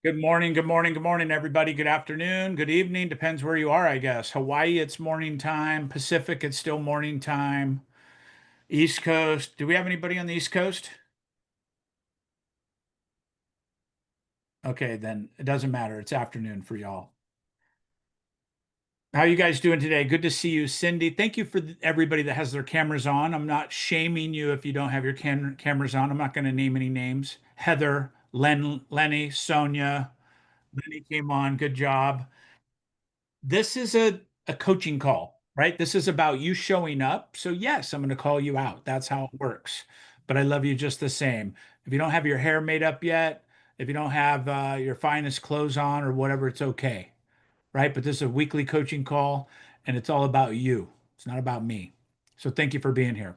Good morning, good morning, good morning, everybody. Good afternoon, good evening, depends where you are, I guess. Hawaii, it's morning time. Pacific, it's still morning time. East Coast, do we have anybody on the East Coast? Okay, then it doesn't matter. It's afternoon for y'all. How you guys doing today? Good to see you, Cindy. Thank you for everybody that has their cameras on. I'm not shaming you if you don't have your cameras on. I'm not going to name any names. Heather, Lenny, Sonia, Lenny came on. Good job. This is a coaching call, right? This is about you showing up. So, yes, I'm going to call you out. That's how it works. But I love you just the same. If you don't have your hair made up yet, if you don't have your finest clothes on or whatever, it's okay, right? But this is a weekly coaching call and it's all about you. It's not about me. So, thank you for being here.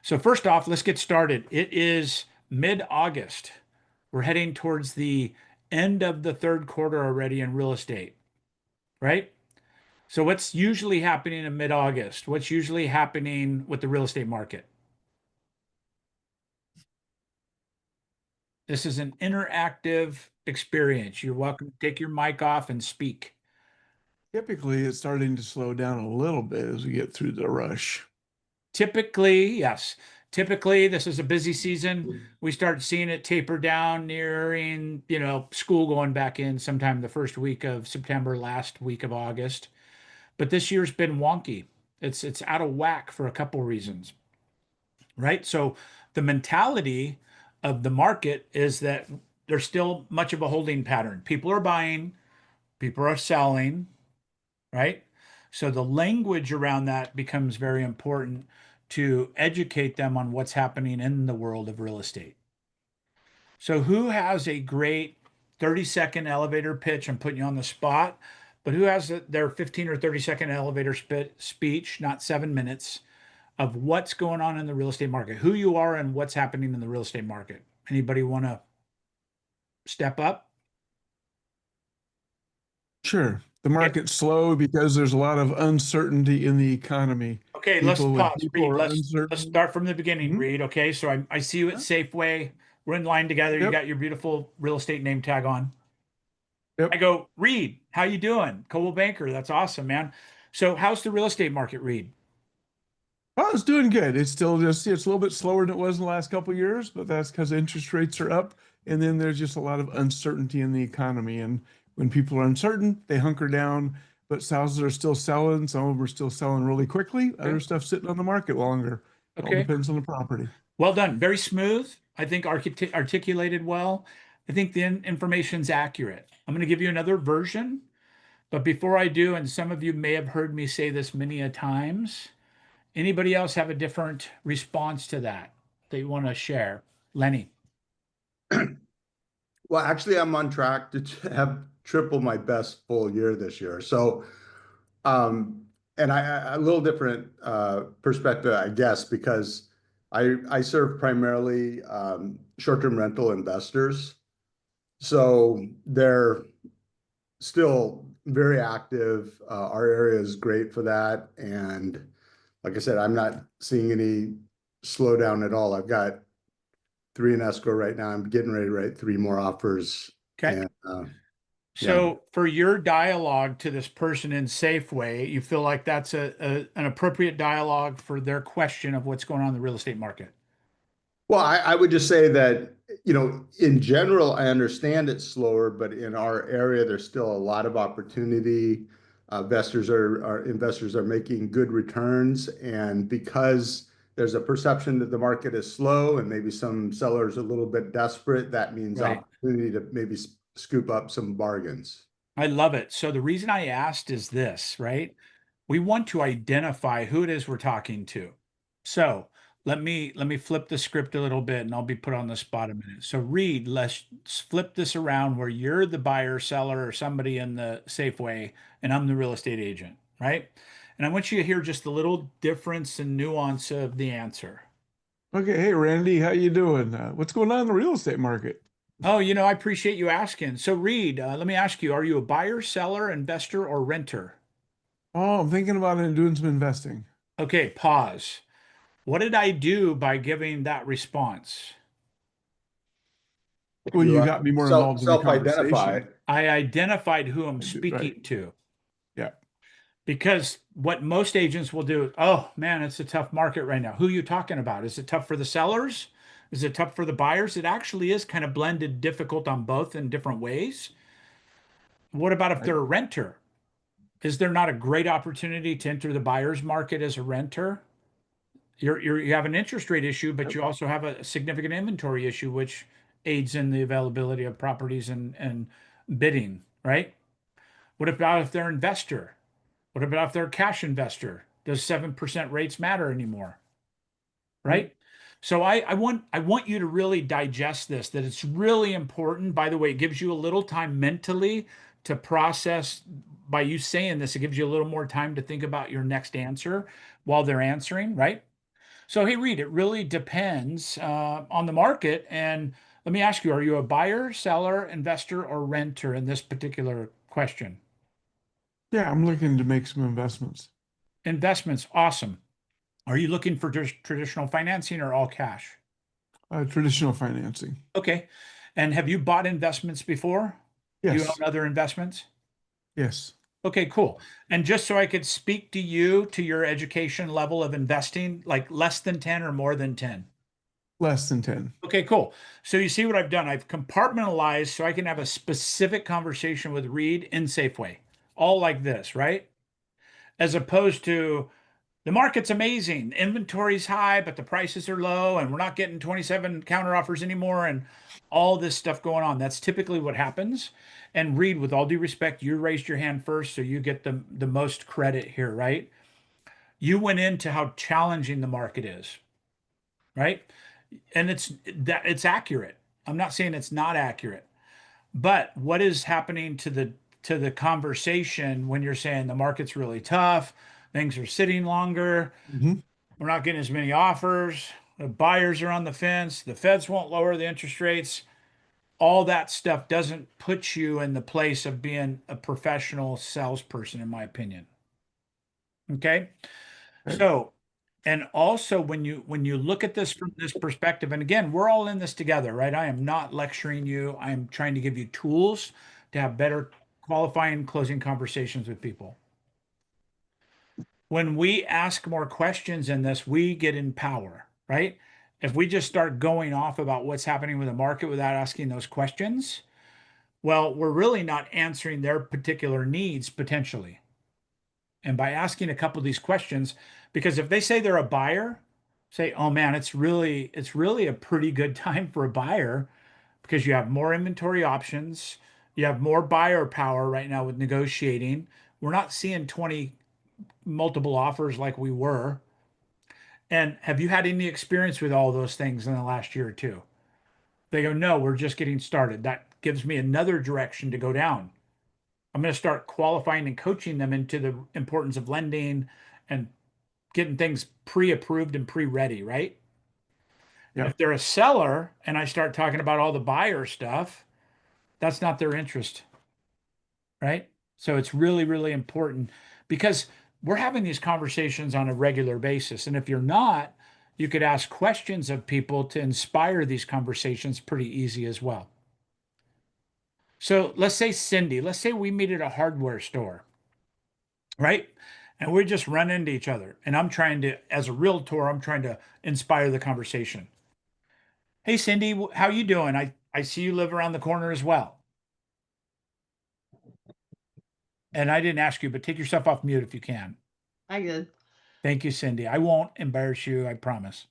So, first off, let's get started. It is mid-August. We're heading towards the end of the third quarter already in real estate, right? So what's usually happening in mid-August? What's usually happening with the real estate market? This is an interactive experience. You're welcome to take your mic off and speak. Typically, it's starting to slow down a little bit as we get through the rush. Typically, yes. Typically, this is a busy season. We start seeing it taper down nearing, school going back in sometime the first week of September, last week of August. But this year's been wonky. It's out of whack for a couple reasons, right? So the mentality of the market is that there's still much of a holding pattern. People are buying, people are selling, right? So the language around that becomes very important to educate them on what's happening in the world of real estate. So who has a great 30-second elevator pitch? I'm putting you on the spot, but who has their 15 or 30-second elevator speech, not 7 minutes, of what's going on in the real estate market, who you are and what's happening in the real estate market. Anybody want to step up? Sure, the Okay, market's slow because there's a lot of uncertainty in the economy. okay, let's When pause. people Reed, are let's uncertain. start from the beginning, Mhm. Reed. Okay, so I see you at Safeway. We're in line together. You Yep, got your beautiful real estate name tag on. I yep. go, Reed, how you doing? Coldwell Banker. That's awesome, man. So how's the real estate market, Reed? Well, it's doing good. It's still just it's a little bit slower than it was in the last couple of years, but that's because interest rates are up, and then there's just a lot of uncertainty in the economy. And when people are uncertain, they hunker down. But houses are still selling. Some of them are still selling really quickly. Other Okay. stuff sitting on the market longer. It all Okay. depends on the property. Well done. Very smooth. I think articulated well. I think the information's accurate. I'm going to give you another version. But before I do, and some of you may have heard me say this many a times, anybody else have a different response to that you want to share? Lenny. Well, actually, I'm on track to have triple my best full year this year. Um, and a little different perspective, I guess, because I serve primarily short-term rental investors. So they're still very active. Our area is great for that. And like I said, I'm not seeing any slowdown at all. I've got three in escrow right now. I'm getting ready to write three more offers. Okay. And yeah. So for your dialogue to this person in Safeway, you feel like that's an appropriate dialogue for their question of what's going on in the real estate market. Well, I would just say that, in general, I understand it's slower, but in our area, there's still a lot of opportunity. Investors are making good returns, and because there's a perception that the market is slow and maybe some sellers are a little bit desperate, that means Right. opportunity to maybe scoop up some bargains. I love it. So the reason I asked is this, right? We want to identify who it is we're talking to. So let me flip the script a little bit and I'll be put on the spot a minute. So Reed, let's flip this around where you're the buyer, seller, or somebody in the Safeway, and I'm the real estate agent, right? And I want you to hear just a little difference and nuance of the answer. Okay, hey Randy, how you doing? What's going on in the real estate market? Oh, I appreciate you asking. So Reed, let me ask you, are you a buyer, seller, investor, or renter? Oh, I'm thinking about it and doing some investing. Okay, pause. What did I do by giving that response? Well, you got me more involved in the self-identify. conversation. I identified who I'm Right. speaking to. Yeah. Because what most agents will do, oh man, it's a tough market right now. Who are you talking about? Is it tough for the sellers? Is it tough for the buyers? It actually is kind of blended difficult on both in different ways. What about if Right. they're a renter? Is there not a great opportunity to enter the buyer's market as a renter? You have an interest rate issue, but you also have a significant inventory issue, which aids in the availability of properties and bidding, right? What about if they're an investor? What about if they're a cash investor? Does 7% rates matter anymore? Right? So I want you to really digest this, that it's really important. By the way, it gives you a little time mentally to process by you saying this, it gives you a little more time to think about your next answer while they're answering, right? So, hey, Reed, it really depends on the market. And let me ask you, are you a buyer, seller, investor, or renter in this particular question? Yeah, I'm looking to make some investments. Investments, awesome. Are you looking for just traditional financing or all cash? Traditional financing. Okay. And have you bought investments before? Do you own Yes. other investments? Yes. Okay, cool. And just so I could speak to you, to your education level of investing, like less than 10 or more than 10. Less than 10. Okay, cool. So you see what I've done? I've compartmentalized so I can have a specific conversation with Reed in Safeway, all like this, right? As opposed to the market's amazing, inventory's high, but the prices are low, and we're not getting 27 counter offers anymore, and all this stuff going on. That's typically what happens. And Reed, with all due respect, you raised your hand first, so you get the most credit here, right? You went into how challenging the market is, right? And it's accurate. I'm not saying it's not accurate, but what is happening to the conversation when you're saying the market's really tough, things are sitting longer, Hmm. we're not getting as many offers, the buyers are on the fence, the feds won't lower the interest rates. All that stuff doesn't put you in the place of being a professional salesperson, in my opinion. Okay. Okay. So, and also when you look at this from this perspective, and again, we're all in this together, right? I am not lecturing you. I am trying to give you tools to have better qualifying closing conversations with people. When we ask more questions in this, we get in power, right? If we just start going off about what's happening with the market without asking those questions, well, we're really not answering their particular needs potentially. And by asking a couple of these questions, because if they say they're a buyer, say, oh man, it's really a pretty good time for a buyer because you have more inventory options, you have more buyer power right now with negotiating. We're not seeing 20 multiple offers like we were. And have you had any experience with all those things in the last year or two? They go, no, we're just getting started. That gives me another direction to go down. I'm going to start qualifying and coaching them into the importance of lending and getting things pre-approved and pre-ready, right? Yeah. If they're a seller and I start talking about all the buyer stuff, that's not their interest, right? So it's really, really important because we're having these conversations on a regular basis. And if you're not, you could ask questions of people to inspire these conversations pretty easy as well. So let's say Cindy, let's say we meet at a hardware store, right? And we just run into each other. And I'm trying to, as a realtor, I'm trying to inspire the conversation. Hey, Cindy, how you doing? I see you live around the corner as well. And I didn't ask you, but take yourself off mute if you can. I did. Thank you, Cindy. I won't embarrass you, I promise.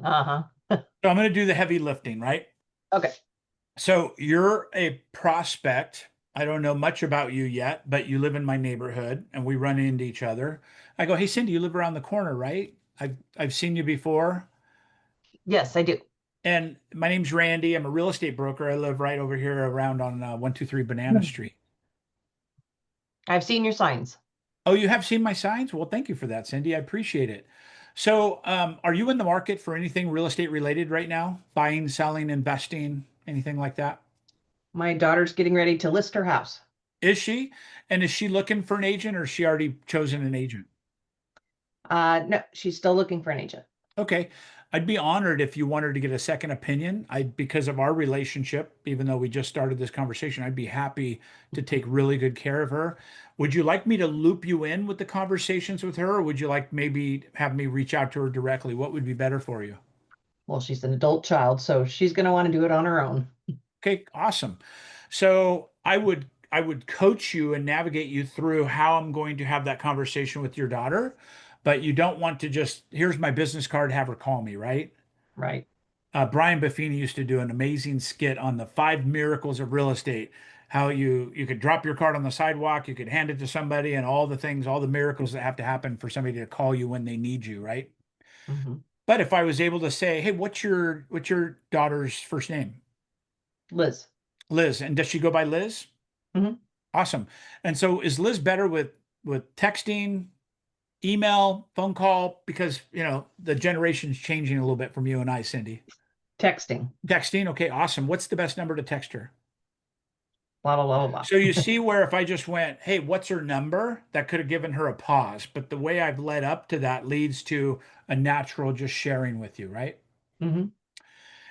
Uh-huh. So I'm going to do the heavy lifting, right? Okay. So you're a prospect. I don't know much about you yet, but you live in my neighborhood and we run into each other. I go, hey, Cindy, you live around the corner, right? I've seen you before. Yes, I do. And my name's Randy. I'm a real estate broker. I live right over here around on 123 Banana Street. I've seen your signs. Oh, you have seen my signs? Well, thank you for that, Cindy. I appreciate it. So, are you in the market for anything real estate related right now? Buying, selling, investing, anything like that? My daughter's getting ready to list her house. Is she? And is she looking for an agent or has she already chosen an agent? No, she's still looking for an agent. Okay. I'd be honored if you wanted to get a second opinion. Because of our relationship, even though we just started this conversation, I'd be happy to take really good care of her. Would you like me to loop you in with the conversations with her, or would you like maybe have me reach out to her directly? What would be better for you? Well, she's an adult child, so she's going to want to do it on her own. Okay, awesome. So I would coach you and navigate you through how I'm going to have that conversation with your daughter, but you don't want to just, here's my business card, have her call me, right? Right. Brian Buffini used to do an amazing skit on the five miracles of real estate. How you could drop your card on the sidewalk, you could hand it to somebody, and all the things, all the miracles that have to happen for somebody to call you when they need you, right? Hmm. But if I was able to say, hey, what's your daughter's first name? Liz. Liz. And does she go by Liz? Hmm. Awesome. And so is Liz better with texting, email, phone call? Because the generation's changing a little bit from you and I, Cindy. Texting. Texting, okay, awesome. What's the best number to text her? Blah, blah, blah, blah, So blah. you see where if I just went, hey, what's her number? That could have given her a pause. But the way I've led up to that leads to a natural just sharing with you, right? Hmm.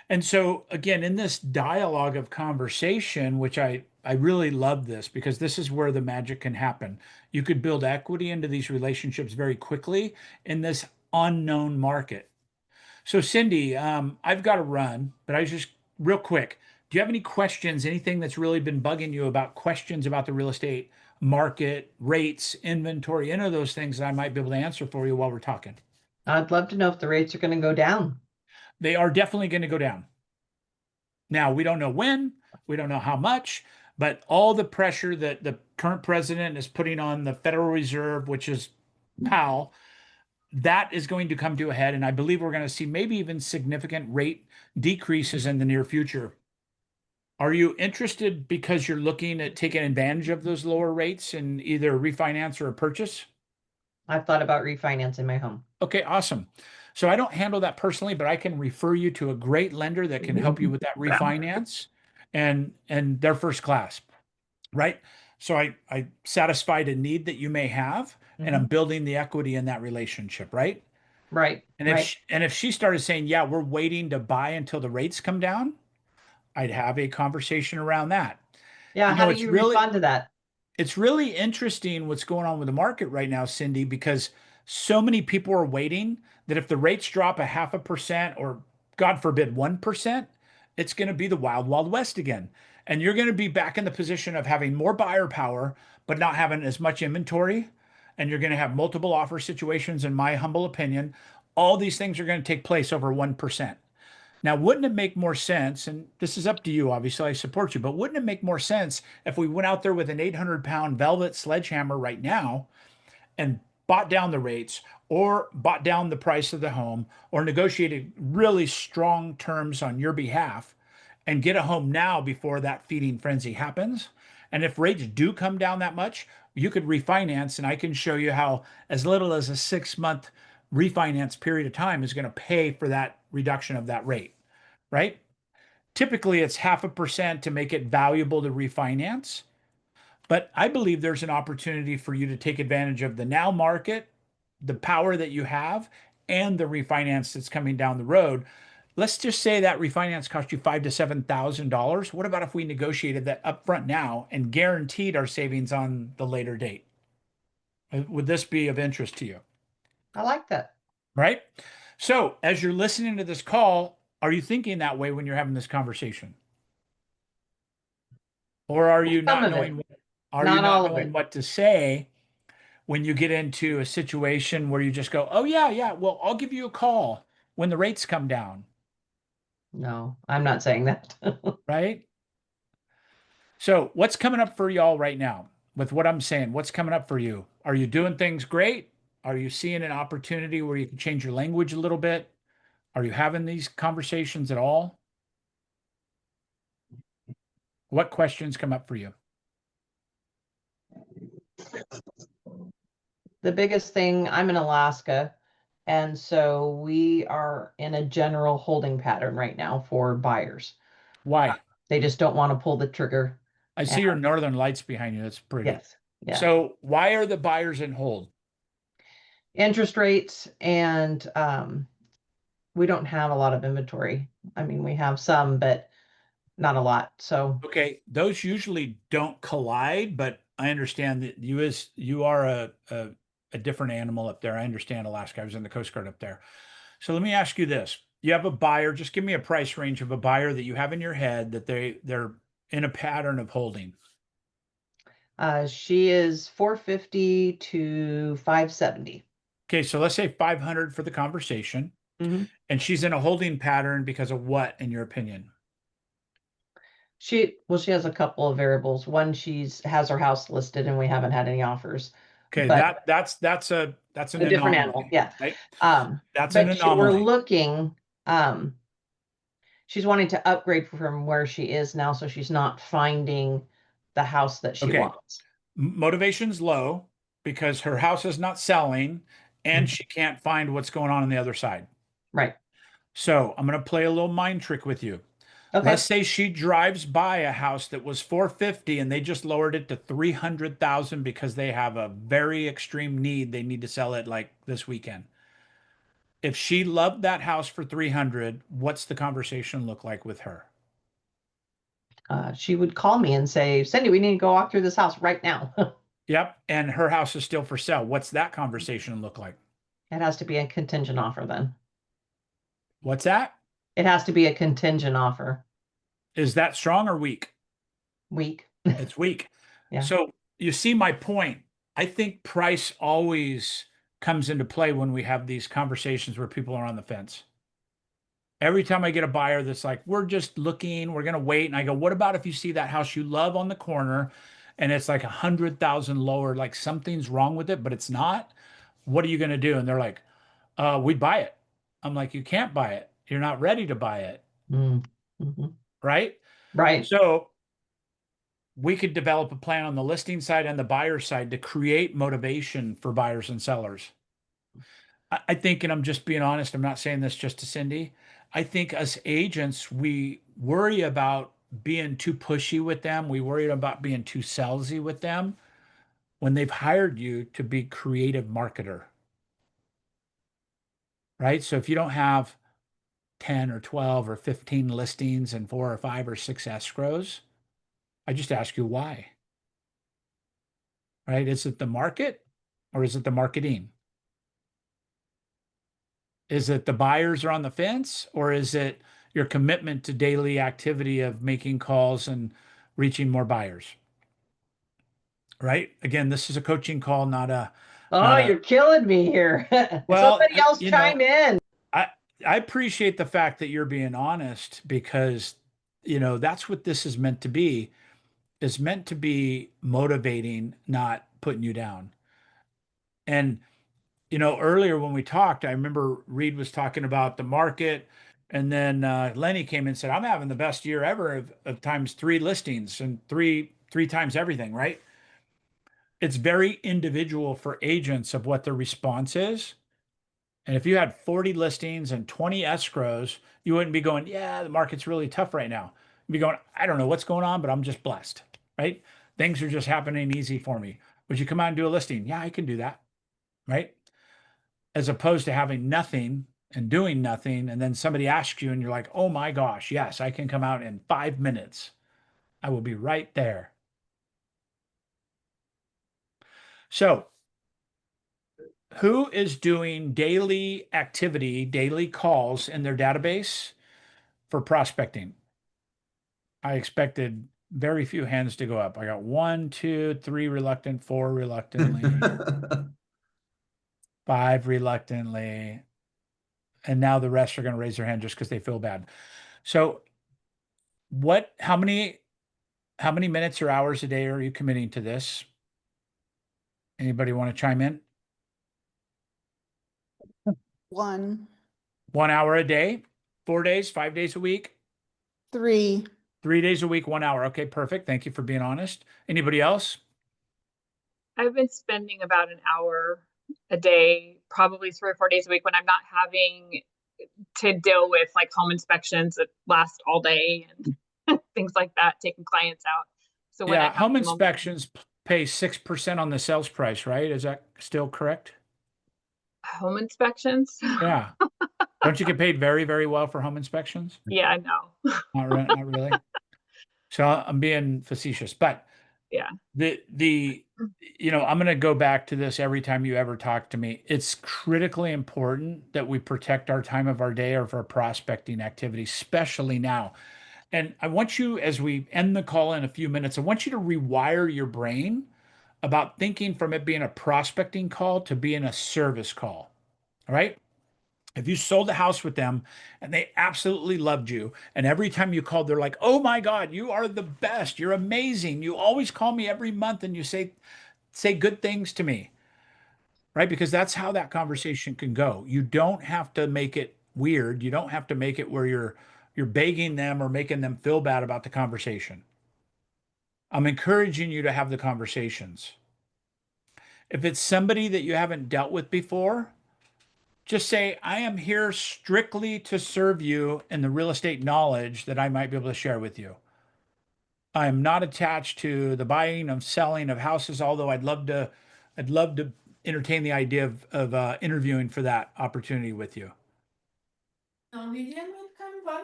And so again, in this dialogue of conversation, which I really love this because this is where the magic can happen. You could build equity into these relationships very quickly in this unknown market. So Cindy, I've got to run, but I just real quick, do you have any questions, anything that's really been bugging you about questions about the real estate market, rates, inventory, any of those things that I might be able to answer for you while we're talking? I'd love to know if the rates are going to go down. They are definitely going to go down. Now, we don't know when, we don't know how much, but all the pressure that the current president is putting on the Federal Reserve, which is Powell, that is going to come to a head. And I believe we're going to see maybe even significant rate decreases in the near future. Are you interested because you're looking at taking advantage of those lower rates in either refinance or a purchase? I've thought about refinancing my home. Okay, awesome. So I don't handle that personally, but I can refer you to a great lender that can help you with that refinance and they're first class, right? So I satisfied a need that you may have and I'm Mhm. building the equity in that relationship, right? Right, And right. if she started saying, "Yeah, we're waiting to buy until the rates come down," I'd have a conversation around that. Yeah, You how know, do it's you really respond to that? it's really interesting what's going on with the market right now, Cindy, because so many people are waiting that if the rates drop a 0.5% or God forbid 1%, it's going to be the wild, wild west again. And you're going to be back in the position of having more buyer power, but not having as much inventory. And you're going to have multiple offer situations, in my humble opinion. All these things are going to take place over 1%. Now, wouldn't it make more sense? And this is up to you, obviously, I support you, but wouldn't it make more sense if we went out there with an 800-pound velvet sledgehammer right now and bought down the rates or bought down the price of the home or negotiated really strong terms on your behalf and get a home now before that feeding frenzy happens? And if rates do come down that much, you could refinance, and I can show you how as little as a 6 month refinance period of time is going to pay for that reduction of that rate, right? Typically, it's 0.5% to make it valuable to refinance. But I believe there's an opportunity for you to take advantage of the now market, the power that you have, and the refinance that's coming down the road. Let's just say that refinance cost you $5,000 to $7,000. What about if we negotiated that upfront now and guaranteed our savings on the later date? Would this be of interest to you? I like that. Right? So, as you're listening to this call, are you thinking that way when you're having this conversation? Or are you Some not of it, knowing are you not not all of knowing it. what to say when you get into a situation where you just go, "Oh yeah, yeah, well, I'll give you a call when the rates come down," No, I'm not saying that. right? So, what's coming up for y'all right now with what I'm saying? What's coming up for you? Are you doing things great? Are you seeing an opportunity where you can change your language a little bit? Are you having these conversations at all? What questions come up for you? The biggest thing, I'm in Alaska, and so we are in a general holding pattern right now for buyers. Why? They just don't want to pull the trigger. I And see your northern lights behind you. That's pretty. yes, yeah. So, why are the buyers in hold? Interest rates and we don't have a lot of inventory. I mean, we have some, but not a lot. So Okay, those usually don't collide, but I understand that you are a different animal up there. I understand Alaska. I was in the Coast Guard up there. So let me ask you this. You have a buyer, just give me a price range of a buyer that you have in your head that they're in a pattern of holding. she is 450 to 570. Okay, so let's say 500 for the conversation. Mm-hmm. And she's in a holding pattern because of what, in your opinion? She has a couple of variables. One, has her house listed and we haven't had any offers. Okay, But that's an a different animal, anomaly, yeah. right? Um, That's an but we're anomaly. looking, she's wanting to upgrade from where she is now, so she's not finding the house that she Okay, wants. motivation's low because her house is not selling and she can't find what's going on the other side. Right. So I'm going to play a little mind trick with you. Let's Okay. say she drives by a house that was 450 and they just lowered it to 300,000 because they have a very extreme need. They need to sell it like this weekend. If she loved that house for 300, what's the conversation look like with her? She would call me and say, Cindy, we need to go walk through this house right now. Yep. And her house is still for sale. What's that conversation look like? It has to be a contingent offer then. What's that? It has to be a contingent offer. Is that strong or weak? Weak. It's weak. Yeah. So you see my point. I think price always comes into play when we have these conversations where people are on the fence. Every time I get a buyer that's like, we're just looking, we're gonna wait. And I go, what about if you see that house you love on the corner and it's like 100,000 lower, like something's wrong with it, but it's not? What are you gonna do? And they're like, we'd buy it. I'm like, you can't buy it. You're not ready to buy it, Mm-hmm. right? Right. So we could develop a plan on the listing side and the buyer side to create motivation for buyers and sellers. I think, and I'm just being honest, I'm not saying this just to Cindy. I think as agents, we worry about being too pushy with them. We worry about being too salesy with them when they've hired you to be creative marketer, right? So if you don't have 10 or 12 or 15 listings and 4 or 5 or 6 escrows, I just ask you why, right? Is it the market or is it the marketing? Is it the buyers are on the fence or is it your commitment to daily activity of making calls and reaching more buyers? Right? Again, this is a coaching call, not a Oh, not a you're killing me here. well, Somebody else you chime know, in. I I appreciate the fact that you're being honest because that's what this is meant to be. Is meant to be motivating, not putting you down. And earlier when we talked, I remember Reed was talking about the market, and then Lenny came in and said, "I'm having the best year ever of times 3 listings and three times everything." Right? It's very individual for agents of what their response is. And if you had 40 listings and 20 escrows, you wouldn't be going, "Yeah, the market's really tough right now." You'd be going, "I don't know what's going on, but I'm just blessed." Right? Things are just happening easy for me. Would you come out and do a listing? Yeah, I can do that. Right? As opposed to having nothing and doing nothing. And then somebody asks you and you're like, "Oh my gosh, yes, I can come out in 5 minutes. I will be right there." So, who is doing daily activity, daily calls in their database for prospecting? I expected very few hands to go up. I got 1, 2, 3 reluctant, 4 reluctantly, 5 reluctantly, and now the rest are going to raise their hand just because they feel bad. So, how many minutes or hours a day are you committing to this? Anybody want to chime in? 1, 1 hour a day, 4 days, 5 days a week, 3. 3 days a week, 1 hour. Okay, perfect. Thank you for being honest. Anybody else? I've been spending about an hour a day, probably 3 or 4 days a week when I'm not having to deal with like home inspections that last all day and things like that, taking clients out. So when I Yeah, have home the moment, inspections pay 6% on the sales price, right? Is that still correct? home inspections, Yeah. Don't you get paid very, very well for home inspections? Yeah, I know. Not really. So I'm being facetious, but Yeah. the I'm going to go back to this every time you ever talk to me. It's critically important that we protect our time of our day or for prospecting activity, especially now. And I want you, as we end the call in a few minutes, I want you to rewire your brain about thinking from it being a prospecting call to being a service call. All right. If you sold a house with them and they absolutely loved you, and every time you called, they're like, "Oh my God, you are the best. You're amazing. You always call me every month and you say good things to me." Right? Because that's how that conversation can go. You don't have to make it weird. You don't have to make it where you're begging them or making them feel bad about the conversation. I'm encouraging you to have the conversations. If it's somebody that you haven't dealt with before, just say, "I am here strictly to serve you in the real estate knowledge that I might be able to share with you. I am not attached to the buying and selling of houses, although I'd love to entertain the idea of interviewing for that opportunity with you."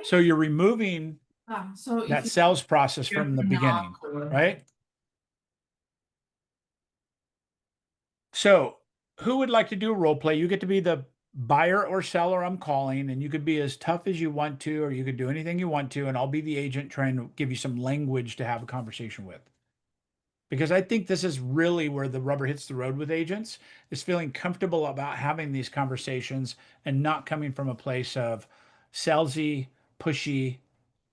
So you're removing that sales process from the beginning, right? So who would like to do a role play? You get to be the buyer or seller I'm calling, and you could be as tough as you want to, or you could do anything you want to, and I'll be the agent trying to give you some language to have a conversation with. Because I think this is really where the rubber hits the road with agents, is feeling comfortable about having these conversations and not coming from a place of salesy, pushy,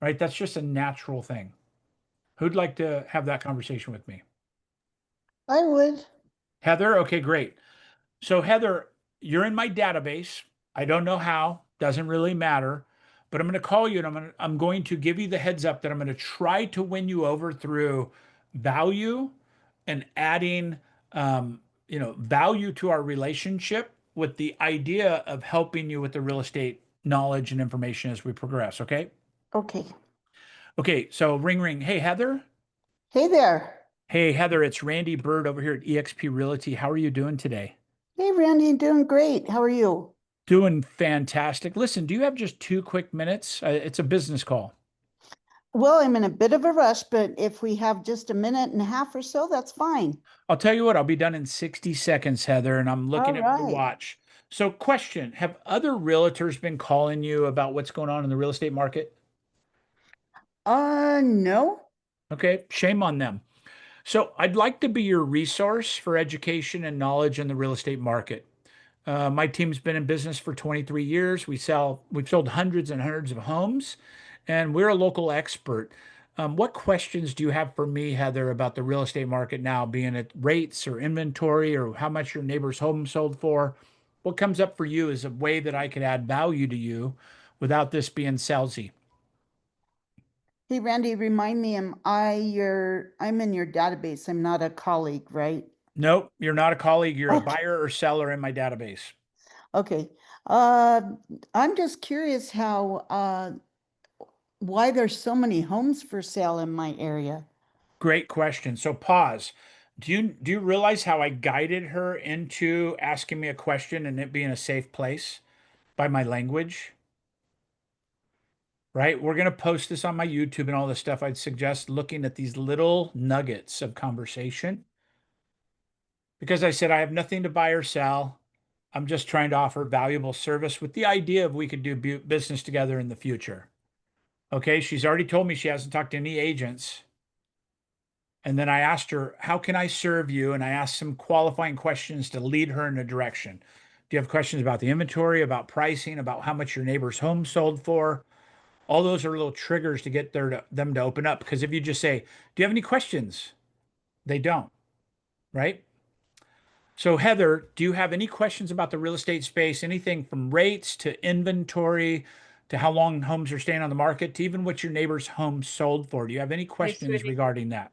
right? That's just a natural thing. Who'd like to have that conversation with me? I would. Heather? Okay, great. So, Heather, you're in my database. I don't know how, doesn't really matter, but I'm going to call you and I'm going to give you the heads up that I'm going to try to win you over through value and adding value to our relationship with the idea of helping you with the real estate knowledge and information as we progress, okay? Okay. Okay, so ring ring. Hey Heather. Hey there. Hey Heather, it's Randy Bird over here at eXp Realty. How are you doing today? Hey, Randy, doing great. How are you? Doing fantastic. Listen, do you have just 2 quick minutes? It's a business call. Well, I'm in a bit of a rush, but if we have just a minute and a half or so, that's fine. I'll tell you what, I'll be done in 60 seconds, Heather, and I'm All looking at my right. watch. So, question, have other realtors been calling you about what's going on in the real estate market? No. Okay, shame on them. So, I'd like to be your resource for education and knowledge in the real estate market. My team's been in business for 23 years. We've sold hundreds and hundreds of homes, and we're a local expert. What questions do you have for me, Heather, about the real estate market now, being it rates or inventory or how much your neighbor's home sold for? What comes up for you is a way that I could add value to you without this being salesy? Hey, Randy, remind me, I'm in your database. I'm not a colleague, right? Nope, you're not a colleague. You're a Okay. buyer or seller in my database. Okay. Uh, I'm just curious why there's so many homes for sale in my area. Great question. So pause. Do you realize how I guided her into asking me a question and it being a safe place by my language? Right? We're going to post this on my YouTube and all this stuff. I'd suggest looking at these little nuggets of conversation because I said I have nothing to buy or sell. I'm just trying to offer valuable service with the idea of we could do business together in the future. Okay, she's already told me she hasn't talked to any agents. And then I asked her, "How can I serve you?" And I asked some qualifying questions to lead her in a direction. Do you have questions about the inventory, about pricing, about how much your neighbor's home sold for? All those are little triggers to get them to open up. Because if you just say, "Do you have any questions?" They don't, right? So, Heather, do you have any questions about the real estate space? Anything from rates to inventory to how long homes are staying on the market to even what your neighbor's home sold for? Do you have any Hey, questions sweetie. regarding that?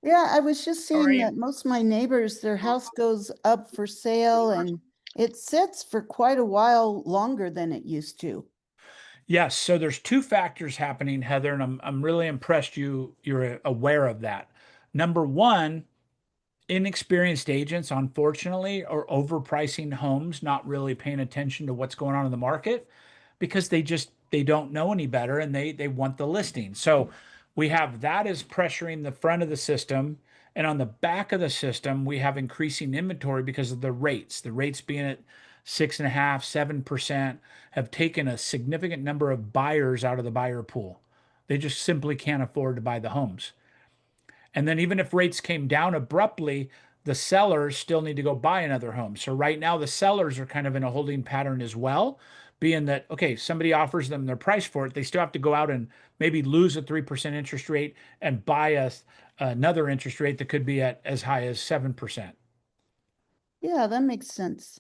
Yeah, I was just How are seeing you? that most of my neighbors, their house goes up for sale and it sits for quite a while longer than it used to. Yes, so there's two factors happening, Heather, and I'm really impressed you're aware of that. Number one inexperienced agents, unfortunately, are overpricing homes, not really paying attention to what's going on in the market because they don't know any better and they want the listing. So we have that is pressuring the front of the system. And on the back of the system, we have increasing inventory because of the rates. The rates being at 6.5%, 7% have taken a significant number of buyers out of the buyer pool. They just simply can't afford to buy the homes. And then even if rates came down abruptly, the sellers still need to go buy another home. So right now the sellers are kind of in a holding pattern as well, being that, okay, somebody offers them their price for it. They still have to go out and maybe lose a 3% interest rate and buy another interest rate that could be at as high as 7%. Yeah, that makes sense.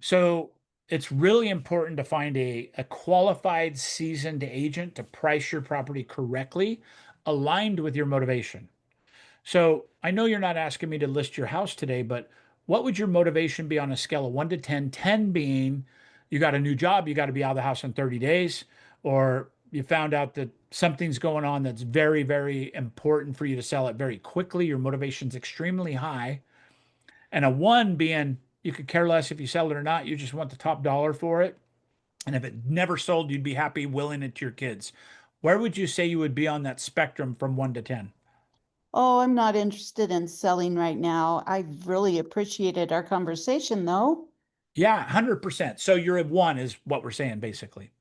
So it's really important to find a qualified, seasoned agent to price your property correctly, aligned with your motivation. So I know you're not asking me to list your house today, but what would your motivation be on a scale of 1 to 10? 10 being you got a new job, you got to be out of the house in 30 days, or you found out that something's going on that's very, very important for you to sell it very quickly. Your motivation's extremely high. And a 1 being you could care less if you sell it or not, you just want the top dollar for it. And if it never sold, you'd be happy willing it to your kids. Where would you say you would be on that spectrum from 1 to 10? Oh, I'm not interested in selling right now. I really appreciated our conversation, though. Yeah, 100%. So you're at 1 is what we're saying, basically.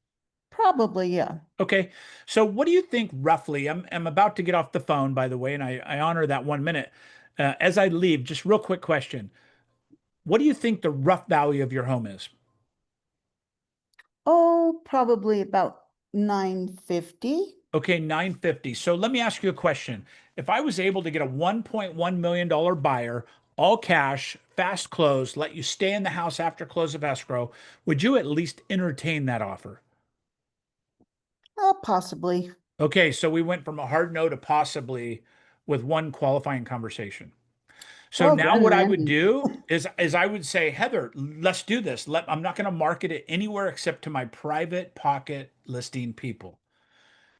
Probably, yeah. Okay. So what do you think roughly? I'm about to get off the phone, by the way, and I honor that 1 minute. As I leave, just real quick question. What do you think the rough value of your home is? Oh, probably about 950. Okay, 950. So let me ask you a question. If I was able to get a $1.1 million buyer, all cash, fast close, let you stay in the house after close of escrow, would you at least entertain that offer? Possibly. Okay, so we went from a hard no to possibly with one qualifying conversation. So Well now done, what I would Randy. do is I would say, Heather, let's do this. I'm not going to market it anywhere except to my private pocket listing people.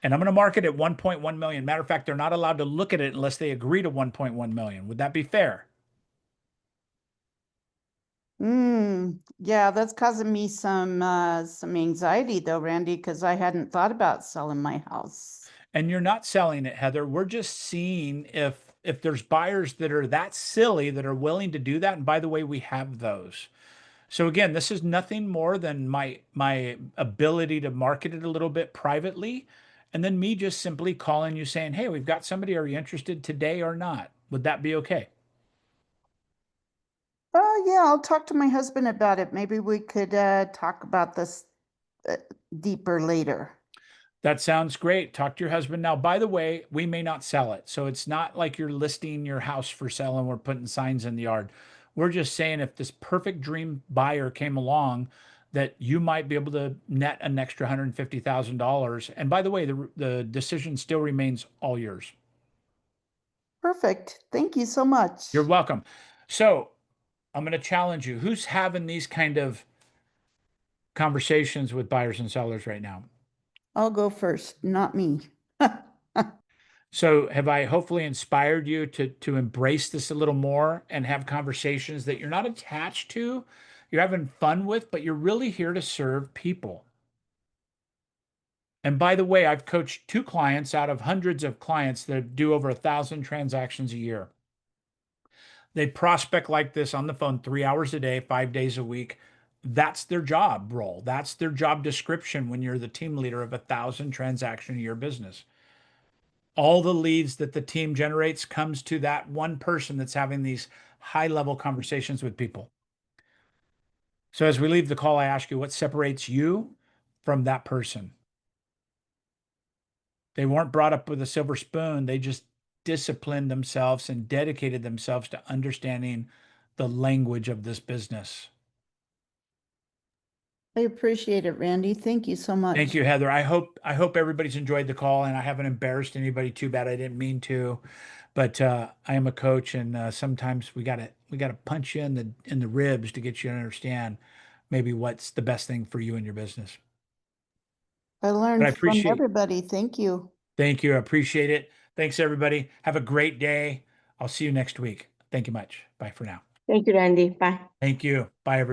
And I'm going to market it 1.1 million. Matter of fact, they're not allowed to look at it unless they agree to 1.1 million. Would that be fair? Yeah, that's causing me some anxiety though, Randy, because I hadn't thought about selling my house. And you're not selling it, Heather. We're just seeing if there's buyers that are that silly that are willing to do that. And by the way, we have those. So again, this is nothing more than my ability to market it a little bit privately, and then me just simply calling you saying, "Hey, we've got somebody. Are you interested today or not?" Would that be okay? Oh, yeah, I'll talk to my husband about it. Maybe we could talk about this uh, deeper later. That sounds great. Talk to your husband. Now, by the way, we may not sell it. So it's not like you're listing your house for sale and we're putting signs in the yard. We're just saying if this perfect dream buyer came along, that you might be able to net an extra $150,000. And by the way, the decision still remains all yours. Perfect. Thank you so much. You're welcome. So I'm going to challenge you. Who's having these kind of conversations with buyers and sellers right now? I'll go first, not me. So have I hopefully inspired you to embrace this a little more and have conversations that you're not attached to, you're having fun with, but you're really here to serve people. And by the way, I've coached 2 clients out of hundreds of clients that do over 1,000 transactions a year. They prospect like this on the phone 3 hours a day, 5 days a week. That's their job role. That's their job description when you're the team leader of 1,000 transaction a year business. All the leads that the team generates comes to that one person that's having these high level conversations with people. So as we leave the call, I ask you, what separates you from that person? They weren't brought up with a silver spoon. They just disciplined themselves and dedicated themselves to understanding the language of this business. I appreciate it, Randy. Thank you so much. Thank you, Heather. I hope everybody's enjoyed the call, and I haven't embarrassed anybody too bad. I didn't mean to, but I am a coach, and sometimes we gotta punch you in the ribs to get you to understand maybe what's the best thing for you and your business. I But I learned from appreciate. everybody. Thank you. Thank you. I appreciate it. Thanks, everybody. Have a great day. I'll see you next week. Thank you much. Bye for now. Thank you, Randy. Bye. Thank you. Bye, everyone.